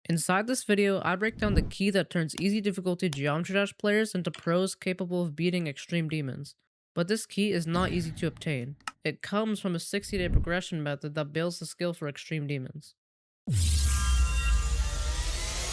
Inside this video, I break down the key that turns easy difficulty Geometry Dash players into pros capable of beating extreme demons. But this key is not easy to obtain. It comes from a 60-day progression method that builds the skill for extreme demons.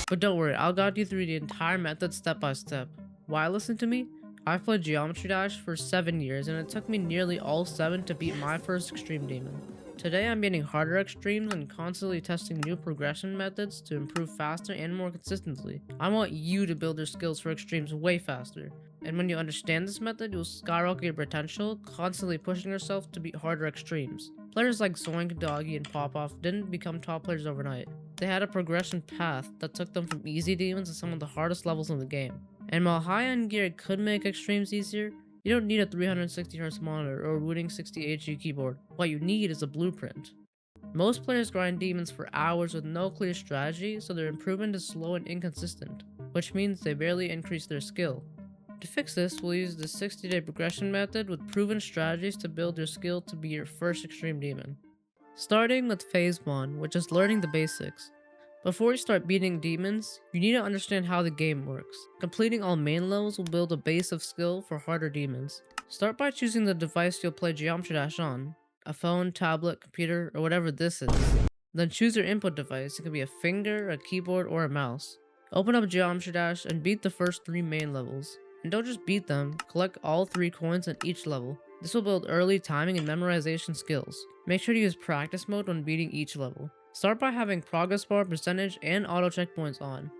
But don't worry, I'll guide you through the entire method step by step. Why listen to me? I've played Geometry Dash for 7 years and it took me nearly all 7 to beat my first extreme demon. Today I'm beating harder extremes and constantly testing new progression methods to improve faster and more consistently. I want you to build your skills for extremes way faster. And when you understand this method, you'll skyrocket your potential, constantly pushing yourself to beat harder extremes. Players like Zoink, Doggy, and Popoff didn't become top players overnight. They had a progression path that took them from easy demons to some of the hardest levels in the game. And while high-end gear could make extremes easier, you don't need a 360Hz monitor or a rooting 60HG keyboard. What you need is a blueprint. Most players grind demons for hours with no clear strategy, so their improvement is slow and inconsistent, which means they barely increase their skill. To fix this, we'll use the 60-day progression method with proven strategies to build your skill to be your first extreme demon. Starting with phase 1, which is learning the basics. Before you start beating demons, you need to understand how the game works. Completing all main levels will build a base of skill for harder demons. Start by choosing the device you'll play Geometry Dash on, a phone, tablet, computer, or whatever this is. Then choose your input device. It can be a finger, a keyboard, or a mouse. Open up Geometry Dash and beat the first 3 main levels. And don't just beat them, collect all 3 coins at each level. This will build early timing and memorization skills. Make sure to use practice mode when beating each level. Start by having progress bar, percentage, and auto checkpoints on,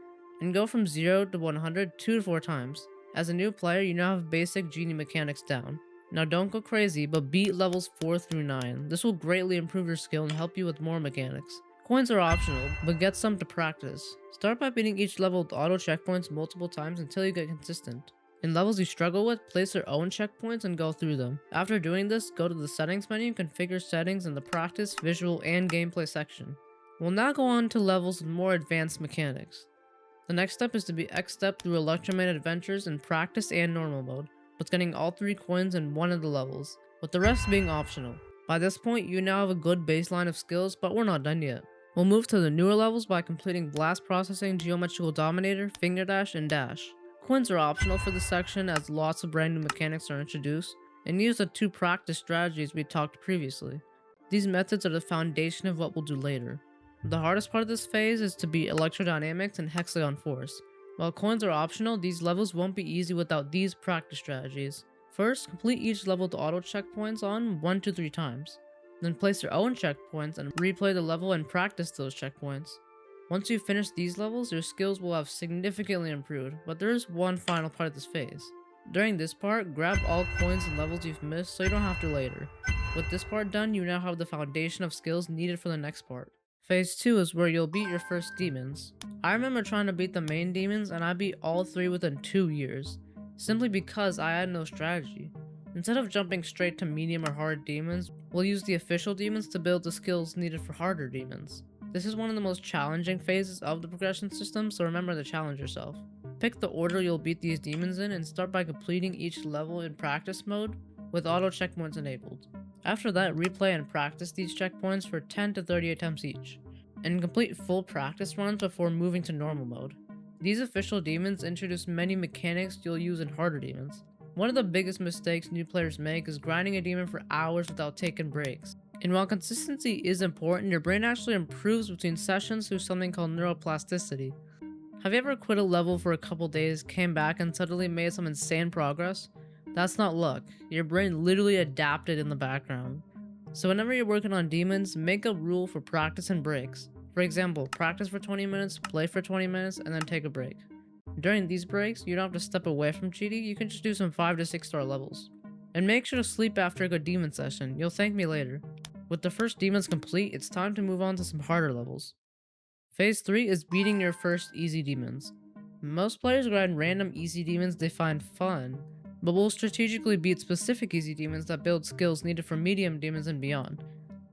and go from 0 to 100 2 to 4 times. As a new player, you now have basic genie mechanics down. Now don't go crazy, but beat levels 4 through 9. This will greatly improve your skill and help you with more mechanics. Coins are optional, but get some to practice. Start by beating each level with auto checkpoints multiple times until you get consistent. In levels you struggle with, place your own checkpoints and go through them. After doing this, go to the settings menu, configure settings in the practice, visual, and gameplay section. We'll now go on to levels with more advanced mechanics. The next step is to be X-step through Electroman Adventures in practice and normal mode, with getting all 3 coins in one of the levels, with the rest being optional. By this point, you now have a good baseline of skills, but we're not done yet. We'll move to the newer levels by completing Blast Processing, Geometrical Dominator, Finger Dash, and Dash. Coins are optional for this section as lots of brand new mechanics are introduced, and use the 2 practice strategies we talked previously. These methods are the foundation of what we'll do later. The hardest part of this phase is to beat Electrodynamics and Hexagon Force. While coins are optional, these levels won't be easy without these practice strategies. First, complete each level with auto checkpoints on 1 to 3 times. Then place your own checkpoints and replay the level and practice those checkpoints. Once you finish these levels, your skills will have significantly improved, but there is one final part of this phase. During this part, grab all coins and levels you've missed so you don't have to later. With this part done, you now have the foundation of skills needed for the next part. Phase 2 is where you'll beat your first demons. I remember trying to beat the main demons and I beat all 3 within 2 years, simply because I had no strategy. Instead of jumping straight to medium or hard demons, we'll use the official demons to build the skills needed for harder demons. This is one of the most challenging phases of the progression system, so remember to challenge yourself. Pick the order you'll beat these demons in and start by completing each level in practice mode with auto checkpoints enabled. After that, replay and practice these checkpoints for 10 to 30 attempts each, and complete full practice runs before moving to normal mode. These official demons introduce many mechanics you'll use in harder demons. One of the biggest mistakes new players make is grinding a demon for hours without taking breaks. And while consistency is important, your brain actually improves between sessions through something called neuroplasticity. Have you ever quit a level for a couple days, came back, and suddenly made some insane progress? That's not luck. Your brain literally adapted in the background. So whenever you're working on demons, make a rule for practice and breaks. For example, practice for 20 minutes, play for 20 minutes, and then take a break. During these breaks, you don't have to step away from cheating, you can just do some 5 to 6 star levels. And make sure to sleep after a good demon session, you'll thank me later. With the first demons complete, it's time to move on to some harder levels. Phase 3 is beating your first easy demons. Most players grind random easy demons they find fun, but will strategically beat specific easy demons that build skills needed for medium demons and beyond.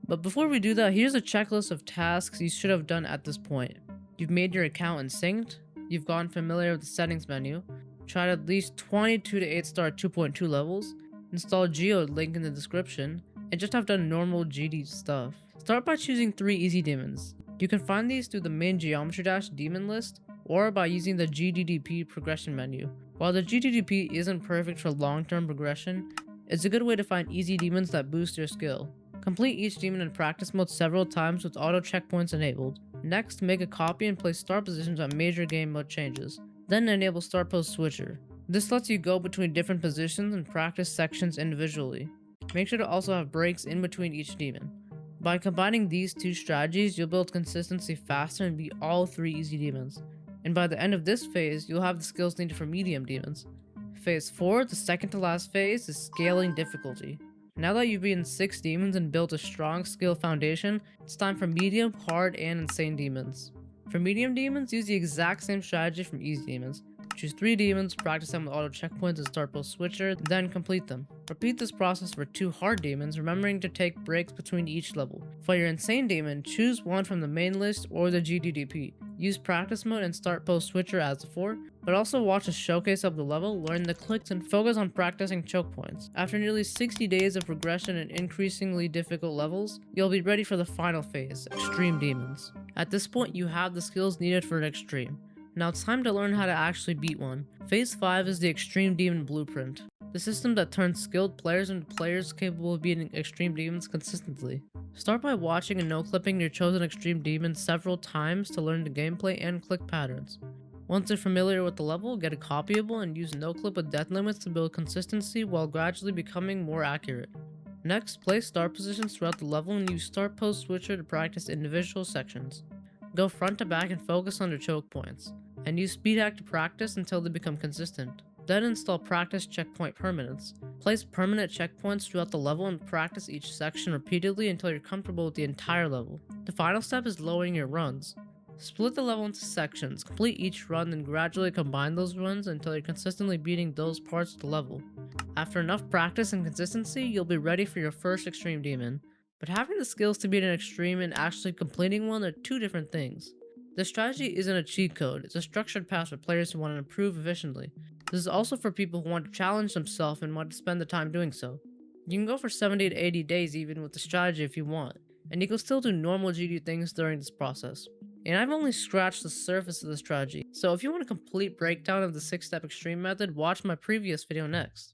But before we do that, here's a checklist of tasks you should have done at this point. You've made your account and synced, you've gotten familiar with the settings menu, tried at least 22 to 8 star 2.2 levels, installed Geode, link in the description, and just have done normal GD stuff. Start by choosing 3 easy demons. You can find these through the main Geometry Dash demon list or by using the GDDP progression menu. While the GDDP isn't perfect for long-term progression, it's a good way to find easy demons that boost your skill. Complete each demon in practice mode several times with auto checkpoints enabled. Next, make a copy and place start positions on major game mode changes. Then enable start pose switcher. This lets you go between different positions and practice sections individually. Make sure to also have breaks in between each demon. By combining these two strategies, you'll build consistency faster and beat all 3 easy demons. And by the end of this phase, you'll have the skills needed for medium demons. Phase 4, the second to last phase, is scaling difficulty. Now that you've beaten 6 demons and built a strong skill foundation, it's time for medium, hard, and insane demons. For medium demons, use the exact same strategy from easy demons. Choose 3 demons, practice them with auto checkpoints and start post switcher, then complete them. Repeat this process for 2 hard demons, remembering to take breaks between each level. For your insane demon, choose one from the main list or the GDDP. Use practice mode and start post switcher as before, but also watch a showcase of the level, learn the clicks, and focus on practicing choke points. After nearly 60 days of progression and increasingly difficult levels, you'll be ready for the final phase, Extreme Demons. At this point, you have the skills needed for an extreme. Now it's time to learn how to actually beat one. Phase 5 is the Extreme Demon Blueprint, the system that turns skilled players into players capable of beating extreme demons consistently. Start by watching and no-clipping your chosen extreme demon several times to learn the gameplay and click patterns. Once you're familiar with the level, get a copyable and use no-clip with death limits to build consistency while gradually becoming more accurate. Next, place start positions throughout the level and use start post switcher to practice individual sections. Go front to back and focus on your choke points, and use speed hack to practice until they become consistent. Then install practice checkpoint permanents. Place permanent checkpoints throughout the level and practice each section repeatedly until you're comfortable with the entire level. The final step is lowering your runs. Split the level into sections, complete each run, and gradually combine those runs until you're consistently beating those parts of the level. After enough practice and consistency, you'll be ready for your first extreme demon. But having the skills to beat an extreme and actually completing one are 2 different things. This strategy isn't a cheat code, it's a structured path for players who want to improve efficiently. This is also for people who want to challenge themselves and want to spend the time doing so. You can go for 70 to 80 days even with the strategy if you want, and you can still do normal GD things during this process. And I've only scratched the surface of the strategy, so if you want a complete breakdown of the 6-step extreme method, watch my previous video next.